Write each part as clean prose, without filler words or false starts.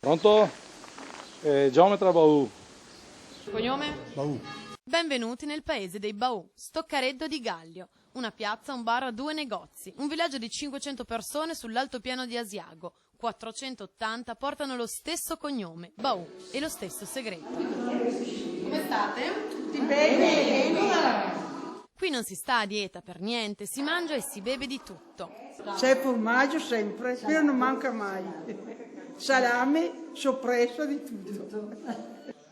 Pronto? Geometra Baù. Cognome? Baù. Benvenuti nel paese dei Baù, Stoccareddo di Gallio. Una piazza, un bar, 2 negozi. Un villaggio di 500 persone sull'altopiano di Asiago. 480 portano lo stesso cognome, Baù, e lo stesso segreto. Come state? Tutti bene? Qui non si sta a dieta per niente, si mangia e si bebe di tutto. C'è formaggio sempre, quello non manca mai. Salame, soppresso di tutto.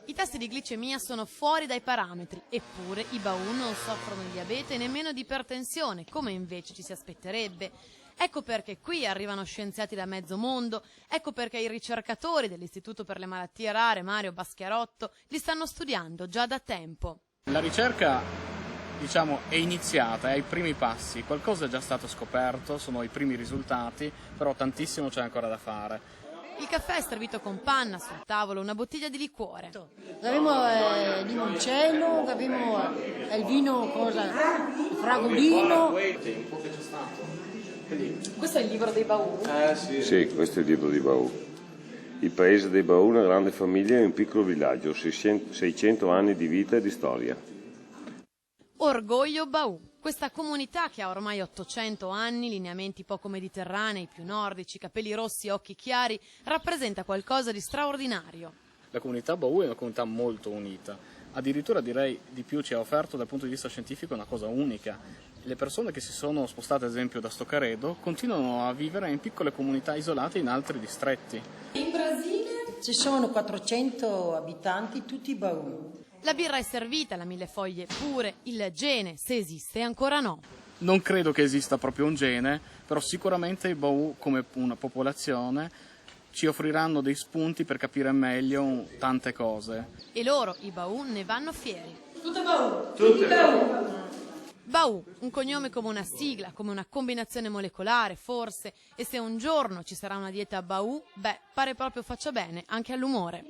I tassi di glicemia sono fuori dai parametri, eppure i Baù non soffrono di diabete e nemmeno di ipertensione, come invece ci si aspetterebbe. Ecco perché qui arrivano scienziati da mezzo mondo, ecco perché i ricercatori dell'Istituto per le Malattie Rare Mario Baschiarotto li stanno studiando già da tempo. La ricerca, è iniziata, è ai primi passi, qualcosa è già stato scoperto, sono i primi risultati, però tantissimo c'è ancora da fare. Il caffè è servito con panna, sul tavolo una bottiglia di liquore. Abbiamo limoncello, abbiamo il vino, fragolino. Tempo che c'è stato. Questo è il libro dei Baù? Sì, questo è il libro di Baù. Il paese dei Baù, una grande famiglia e un piccolo villaggio, 600 anni di vita e di storia. Orgoglio Baù, questa comunità che ha ormai 800 anni, lineamenti poco mediterranei, più nordici, capelli rossi e occhi chiari, rappresenta qualcosa di straordinario. La comunità Baù è una comunità molto unita, addirittura direi di più ci ha offerto dal punto di vista scientifico una cosa unica. Le persone che si sono spostate ad esempio da Stoccareddo continuano a vivere in piccole comunità isolate in altri distretti. In Brasile? Ci sono 400 abitanti, tutti Baù. La birra è servita, la millefoglie pure, il gene, se esiste, ancora no. Non credo che esista proprio un gene, però sicuramente i Baù come una popolazione ci offriranno dei spunti per capire meglio tante cose. E loro, i Baù, ne vanno fieri. Tutte Baù! Tutte Baù! Baù, un cognome come una sigla, come una combinazione molecolare, forse, e se un giorno ci sarà una dieta Baù, beh, pare proprio faccia bene anche all'umore.